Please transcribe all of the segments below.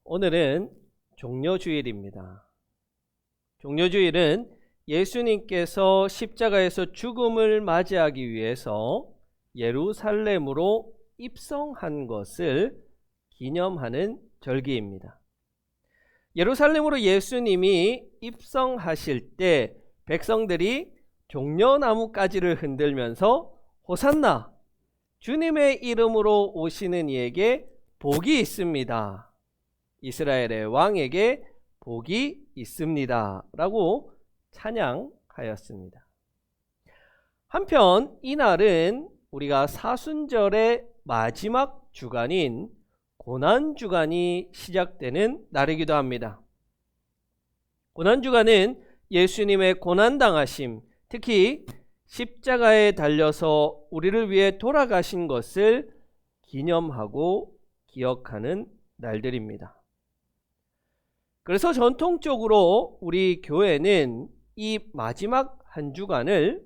오늘은 종려주일입니다. 종려주일은 예수님께서 십자가에서 죽음을 맞이하기 위해서 예루살렘으로 입성한 것을 기념하는 절기입니다. 예루살렘으로 예수님이 입성하실 때 백성들이 종려나무가지를 흔들면서 호산나, 주님의 이름으로 오시는 이에게 복이 있습니다. 이스라엘의 왕에게 복이 있습니다. 라고 찬양하였습니다. 한편 이날은 우리가 사순절의 마지막 주간인 고난주간이 시작되는 날이기도 합니다. 고난주간은 예수님의 고난당하심, 특히 십자가에 달려서 우리를 위해 돌아가신 것을 기념하고 기억하는 날들입니다. 그래서 전통적으로 우리 교회는 이 마지막 한 주간을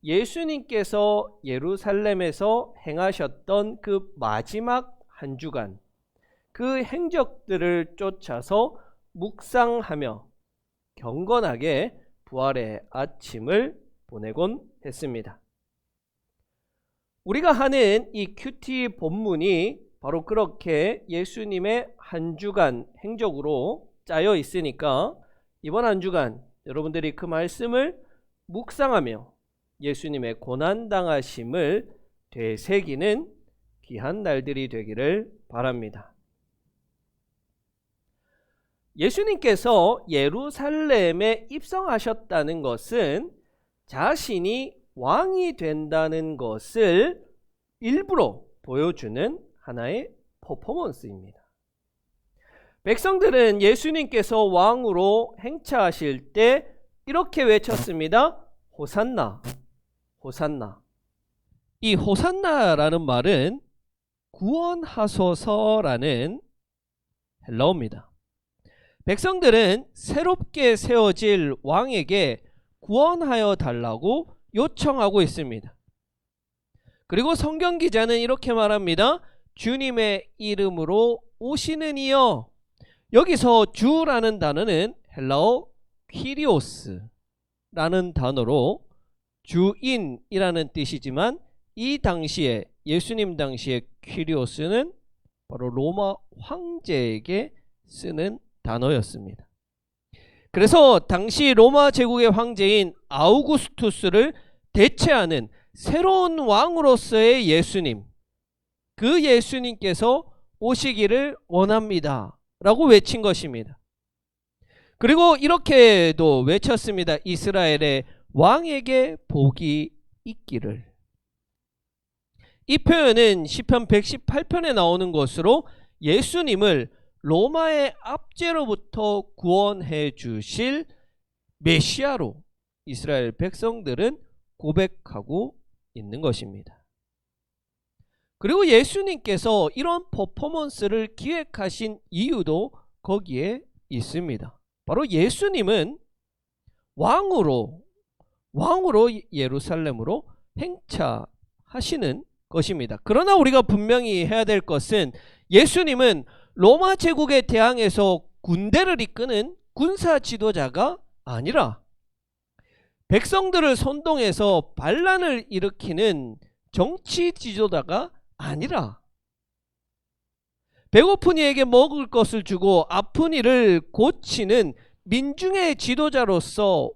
예수님께서 예루살렘에서 행하셨던 그 마지막 한 주간, 그 행적들을 쫓아서 묵상하며 경건하게 부활의 아침을 보내곤 했습니다. 우리가 하는 이 큐티 본문이 바로 그렇게 예수님의 한 주간 행적으로 짜여 있으니까 이번 한 주간 여러분들이 그 말씀을 묵상하며 예수님의 고난당하심을 되새기는 귀한 날들이 되기를 바랍니다. 예수님께서 예루살렘에 입성하셨다는 것은 자신이 왕이 된다는 것을 일부러 보여주는 하나의 퍼포먼스입니다. 백성들은 예수님께서 왕으로 행차하실 때 이렇게 외쳤습니다. 호산나, 호산나. 이 호산나라는 말은 구원하소서라는 헬라어입니다. 백성들은 새롭게 세워질 왕에게 구원하여 달라고 요청하고 있습니다. 그리고 성경 기자는 이렇게 말합니다. 주님의 이름으로 오시는 이여. 여기서 주라는 단어는 헬라어 퀴리오스라는 단어로 주인이라는 뜻이지만 이 당시에 예수님 당시에 퀴리오스는 바로 로마 황제에게 쓰는 단어였습니다. 그래서 당시 로마 제국의 황제인 아우구스투스를 대체하는 새로운 왕으로서의 예수님, 그 예수님께서 오시기를 원합니다 라고 외친 것입니다. 그리고 이렇게도 외쳤습니다. 이스라엘의 왕에게 복이 있기를. 이 표현은 시편 118편에 나오는 것으로 예수님을 로마의 압제로부터 구원해 주실 메시아로 이스라엘 백성들은 고백하고 있는 것입니다. 그리고 예수님께서 이런 퍼포먼스를 기획하신 이유도 거기에 있습니다. 바로 예수님은 왕으로 예루살렘으로 행차하시는 것입니다. 그러나 우리가 분명히 해야 될 것은 예수님은 로마 제국에 대항해서 군대를 이끄는 군사 지도자가 아니라 백성들을 선동해서 반란을 일으키는 정치 지도자가 아니라 배고픈 이에게 먹을 것을 주고 아픈 이를 고치는 민중의 지도자로서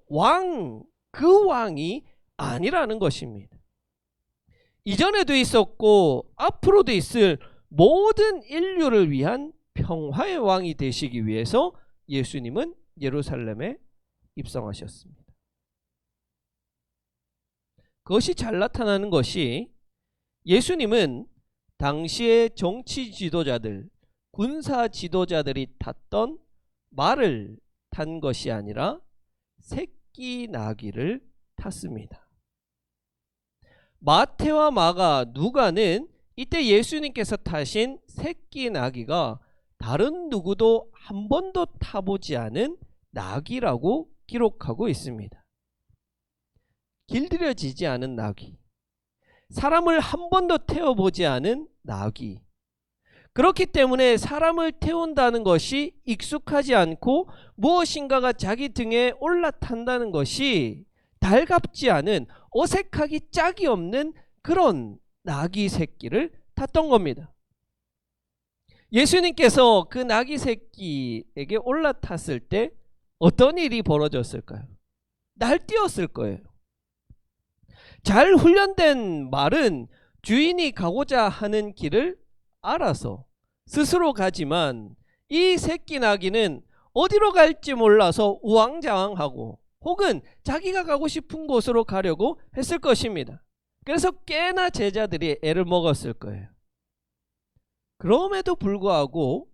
그 왕이 아니라는 것입니다. 이전에도 있었고 앞으로도 있을 모든 인류를 위한 평화의 왕이 되시기 위해서 예수님은 예루살렘에 입성하셨습니다. 그것이 잘 나타나는 것이 예수님은 당시의 정치 지도자들, 군사 지도자들이 탔던 말을 탄 것이 아니라 새끼 나귀를 탔습니다. 마태와 마가, 누가는 이때 예수님께서 타신 새끼 나귀가 다른 누구도 한 번도 타보지 않은 나귀라고 기록하고 있습니다. 길들여지지 않은 나귀, 사람을 한 번도 태워보지 않은 나귀, 그렇기 때문에 사람을 태운다는 것이 익숙하지 않고 무엇인가가 자기 등에 올라탄다는 것이 달갑지 않은, 어색하기 짝이 없는 그런 나귀 새끼를 탔던 겁니다. 예수님께서 그 나귀 새끼에게 올라탔을 때 어떤 일이 벌어졌을까요? 날뛰었을 거예요. 잘 훈련된 말은 주인이 가고자 하는 길을 알아서 스스로 가지만, 이 새끼 나귀는 어디로 갈지 몰라서 우왕좌왕하고 혹은 자기가 가고 싶은 곳으로 가려고 했을 것입니다. 그래서 꽤나 제자들이 애를 먹었을 거예요. 그럼에도 불구하고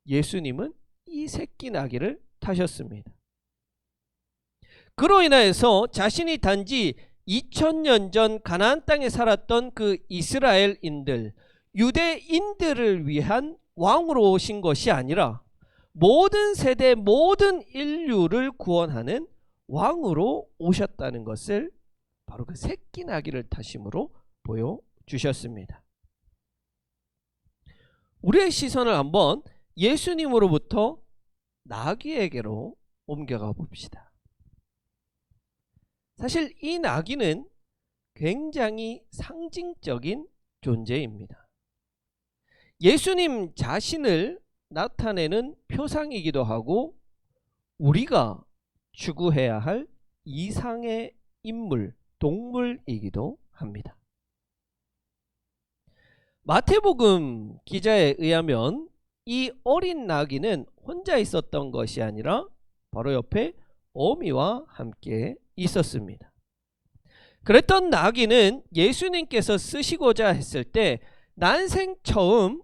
예수님은 이 새끼 나귀를 타셨습니다. 그로 인하여서 자신이 단지 2000년 전 가나안 땅에 살았던 그 이스라엘인들, 유대인들을 위한 왕으로 오신 것이 아니라 모든 세대, 모든 인류를 구원하는 왕으로 오셨다는 것을 바로 그 새끼 나귀를 타심으로 보여주셨습니다. 우리의 시선을 한번 예수님으로부터 나귀에게로 옮겨가 봅시다. 사실 이 나귀는 굉장히 상징적인 존재입니다. 예수님 자신을 나타내는 표상이기도 하고 우리가 추구해야 할 이상의 인물, 동물이기도 합니다. 마태복음 기자에 의하면 이 어린 나귀는 혼자 있었던 것이 아니라 바로 옆에 어미와 함께 있었습니다. 그랬던 나귀는 예수님께서 쓰시고자 했을 때 난생 처음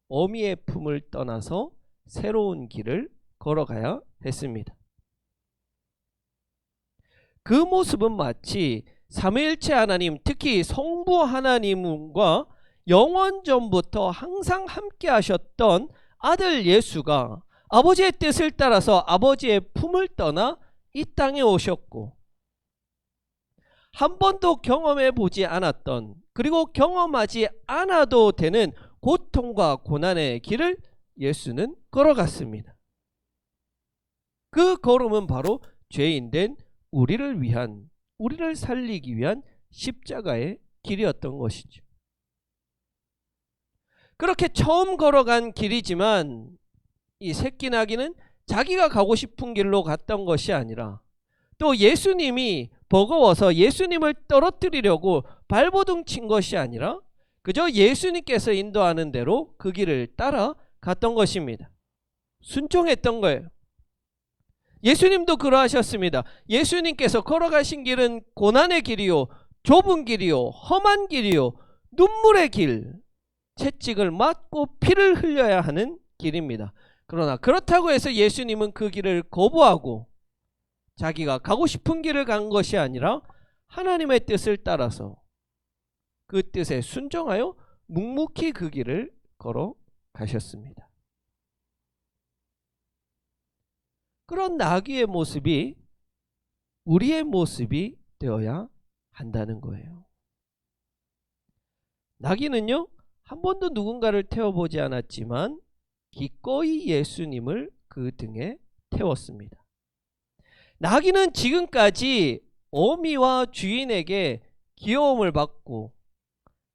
어미의 품을 떠나서 새로운 길을 걸어가야 했습니다. 그 모습은 마치 삼위일체 하나님, 특히 성부 하나님과 영원전부터 항상 함께 하셨던 아들 예수가 아버지의 뜻을 따라서 아버지의 품을 떠나 이 땅에 오셨고, 한 번도 경험해 보지 않았던, 그리고 경험하지 않아도 되는 고통과 고난의 길을 예수는 걸어갔습니다. 그 걸음은 바로 죄인된 우리를 위한, 우리를 살리기 위한 십자가의 길이었던 것이죠. 그렇게 처음 걸어간 길이지만 이 새끼 나귀는 자기가 가고 싶은 길로 갔던 것이 아니라, 또 예수님이 버거워서 예수님을 떨어뜨리려고 발버둥 친 것이 아니라 그저 예수님께서 인도하는 대로 그 길을 따라 갔던 것입니다. 순종했던 거예요. 예수님도 그러하셨습니다. 예수님께서 걸어가신 길은 고난의 길이요, 좁은 길이요, 험한 길이요, 눈물의 길, 채찍을 맞고 피를 흘려야 하는 길입니다. 그러나 그렇다고 해서 예수님은 그 길을 거부하고 자기가 가고 싶은 길을 간 것이 아니라 하나님의 뜻을 따라서 그 뜻에 순종하여 묵묵히 그 길을 걸어가셨습니다. 그런 나귀의 모습이 우리의 모습이 되어야 한다는 거예요. 나귀는요, 한 번도 누군가를 태워보지 않았지만 기꺼이 예수님을 그 등에 태웠습니다. 나귀는 지금까지 어미와 주인에게 귀여움을 받고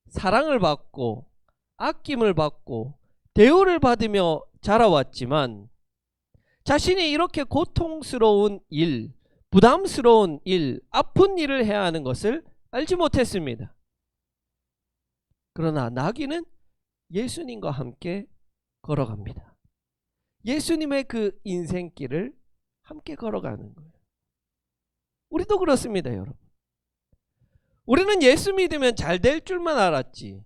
사랑을 받고 아낌을 받고 대우를 받으며 자라왔지만, 자신이 이렇게 고통스러운 일, 부담스러운 일, 아픈 일을 해야 하는 것을 알지 못했습니다. 그러나 나귀는 예수님과 함께 걸어갑니다. 예수님의 그 인생길을 함께 걸어가는 거예요. 우리도 그렇습니다, 여러분. 우리는 예수 믿으면 잘 될 줄만 알았지,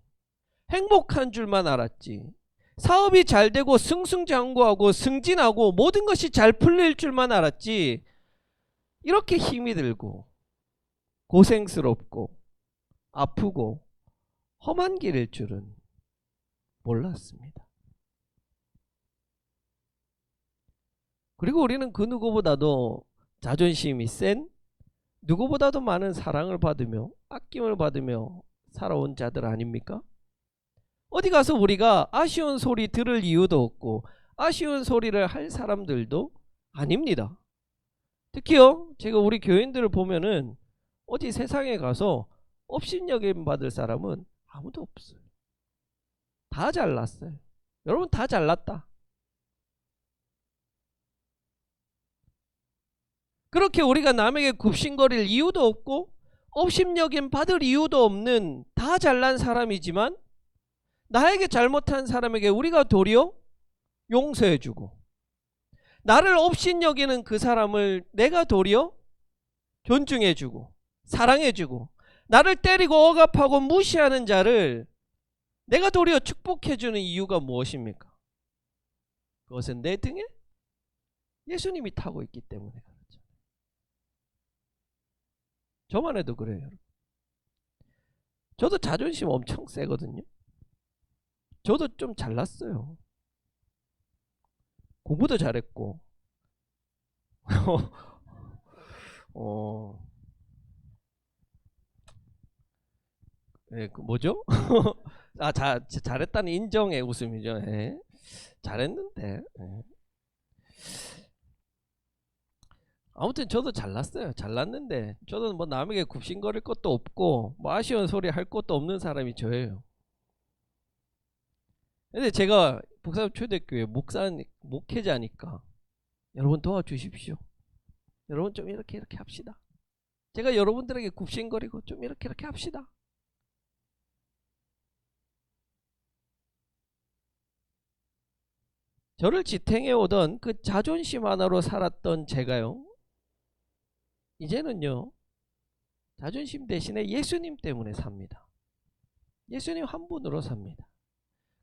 행복한 줄만 알았지, 사업이 잘 되고 승승장구하고 승진하고 모든 것이 잘 풀릴 줄만 알았지, 이렇게 힘이 들고 고생스럽고 아프고 험한 길일 줄은 몰랐습니다. 그리고 우리는 그 누구보다도 자존심이 센, 누구보다도 많은 사랑을 받으며 아낌을 받으며 살아온 자들 아닙니까? 어디 가서 우리가 아쉬운 소리 들을 이유도 없고 아쉬운 소리를 할 사람들도 아닙니다. 특히요, 제가 우리 교인들을 보면은 어디 세상에 가서 업신여김 받을 사람은 아무도 없어요. 다 잘났어요. 여러분 다 잘났다. 그렇게 우리가 남에게 굽신거릴 이유도 없고 업신여김 받을 이유도 없는 다 잘난 사람이지만 나에게 잘못한 사람에게 우리가 도리어 용서해주고 나를 업신여기는 그 사람을 내가 도리어 존중해주고 사랑해주고 나를 때리고 억압하고 무시하는 자를 내가 도리어 축복해주는 이유가 무엇입니까? 그것은 내 등에 예수님이 타고 있기 때문에 그렇죠. 저만 해도 그래요. 여러분. 저도 자존심 엄청 세거든요. 저도 좀 잘났어요. 공부도 잘했고 네, 그 뭐죠? 잘했다는 인정의 웃음이죠. 네. 잘했는데 네. 아무튼 저도 잘났어요. 잘났는데 저도 뭐 남에게 굽신거릴 것도 없고 뭐 아쉬운 소리 할 것도 없는 사람이 저예요. 근데 제가 북사람 초대교회 목회자니까 여러분 도와주십시오. 여러분 좀 이렇게 합시다. 제가 여러분들에게 굽신거리고 좀 이렇게 합시다. 저를 지탱해 오던 그 자존심 하나로 살았던 제가요, 이제는요 자존심 대신에 예수님 때문에 삽니다. 예수님 한 분으로 삽니다.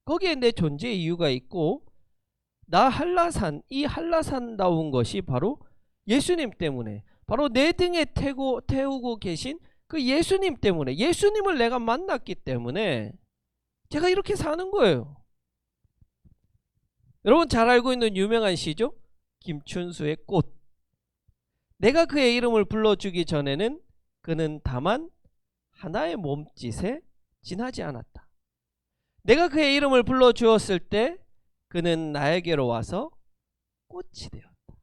거기에 내 존재의 이유가 있고 나 한라산, 이 한라산다운 것이 바로 예수님 때문에, 바로 내 등에 태우고 계신 그 예수님 때문에, 예수님을 내가 만났기 때문에 제가 이렇게 사는 거예요. 여러분 잘 알고 있는 유명한 시죠? 김춘수의 꽃. 내가 그의 이름을 불러주기 전에는 그는 다만 하나의 몸짓에 지나지 않았다. 내가 그의 이름을 불러주었을 때 그는 나에게로 와서 꽃이 되었다.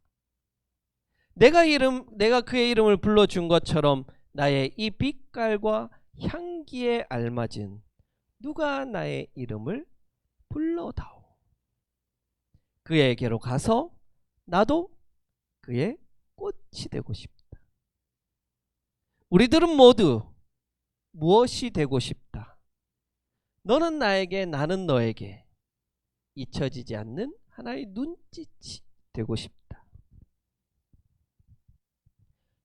내가 그의 이름을 불러준 것처럼 나의 이 빛깔과 향기에 알맞은 누가 나의 이름을 불러다오. 그에게로 가서 나도 그의 꽃이 되고 싶다. 우리들은 모두 무엇이 되고 싶다. 너는 나에게, 나는 너에게 잊혀지지 않는 하나의 눈짓이 되고 싶다.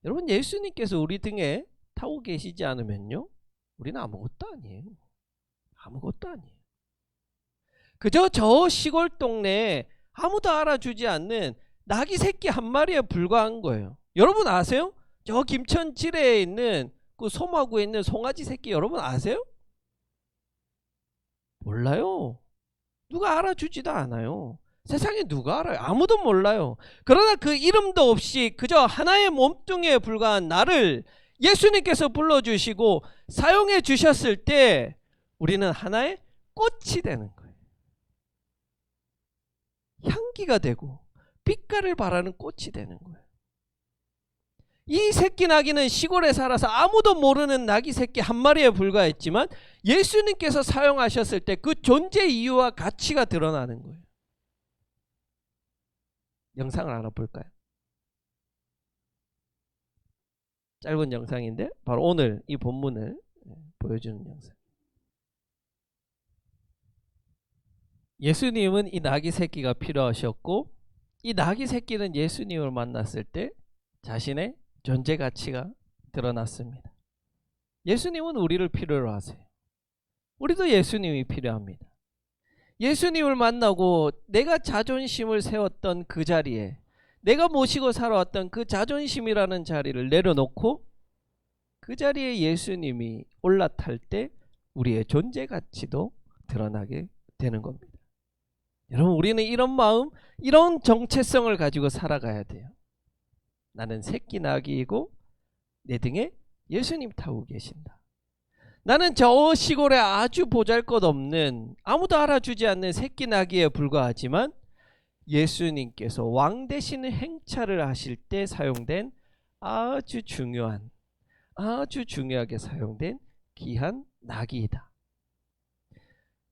여러분 예수님께서 우리 등에 타고 계시지 않으면요 우리는 아무것도 아니에요. 아무것도 아니에요. 그저 저 시골 동네에 아무도 알아주지 않는 나귀 새끼 한 마리에 불과한 거예요. 여러분 아세요? 저 김천 지뢰에 있는 그 소마구에 있는 송아지 새끼 여러분 아세요? 몰라요. 누가 알아주지도 않아요. 세상에 누가 알아요? 아무도 몰라요. 그러나 그 이름도 없이 그저 하나의 몸뚱이에 불과한 나를 예수님께서 불러주시고 사용해 주셨을 때 우리는 하나의 꽃이 되는 거예요. 향기가 되고 빛깔을 바라는 꽃이 되는 거예요. 이 새끼 나귀는 시골에 살아서 아무도 모르는 나귀 새끼 한 마리에 불과했지만 예수님께서 사용하셨을 때 그 존재 이유와 가치가 드러나는 거예요. 영상을 하나 볼까요? 짧은 영상인데 바로 오늘 이 본문을 보여주는 영상. 예수님은 이 나귀 새끼가 필요하셨고 이 나귀 새끼는 예수님을 만났을 때 자신의 존재 가치가 드러났습니다. 예수님은 우리를 필요로 하세요. 우리도 예수님이 필요합니다. 예수님을 만나고 내가 자존심을 세웠던 그 자리에, 내가 모시고 살아왔던 그 자존심이라는 자리를 내려놓고 그 자리에 예수님이 올라탈 때 우리의 존재 가치도 드러나게 되는 겁니다. 여러분 우리는 이런 마음, 이런 정체성을 가지고 살아가야 돼요. 나는 새끼 나귀이고 내 등에 예수님 타고 계신다. 나는 저 시골에 아주 보잘것없는 아무도 알아주지 않는 새끼 나귀에 불과하지만 예수님께서 왕 대신 행차를 하실 때 사용된 아주 중요하게 사용된 귀한 나귀이다.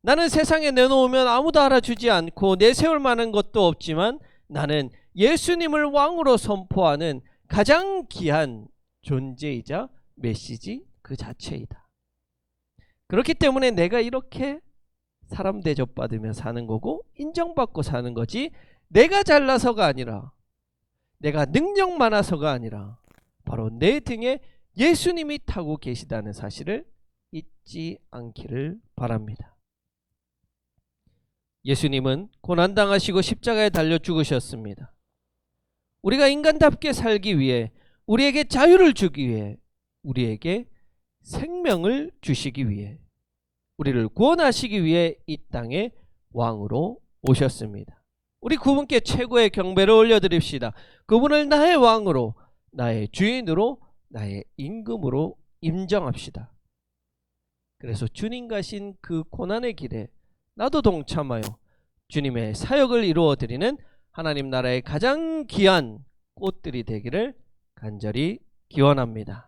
나는 세상에 내놓으면 아무도 알아주지 않고 내세울 만한 것도 없지만 나는 예수님을 왕으로 선포하는 가장 귀한 존재이자 메시지 그 자체이다. 그렇기 때문에 내가 이렇게 사람 대접받으며 사는 거고 인정받고 사는 거지, 내가 잘나서가 아니라, 내가 능력 많아서가 아니라 바로 내 등에 예수님이 타고 계시다는 사실을 잊지 않기를 바랍니다. 예수님은 고난당하시고 십자가에 달려 죽으셨습니다. 우리가 인간답게 살기 위해, 우리에게 자유를 주기 위해, 우리에게 생명을 주시기 위해, 우리를 구원하시기 위해 이 땅에 왕으로 오셨습니다. 우리 그분께 최고의 경배를 올려드립시다. 그분을 나의 왕으로, 나의 주인으로, 나의 임금으로 인정합시다. 그래서 주님 가신 그 고난의 길에 나도 동참하여 주님의 사역을 이루어드리는 하나님 나라의 가장 귀한 꽃들이 되기를 간절히 기원합니다.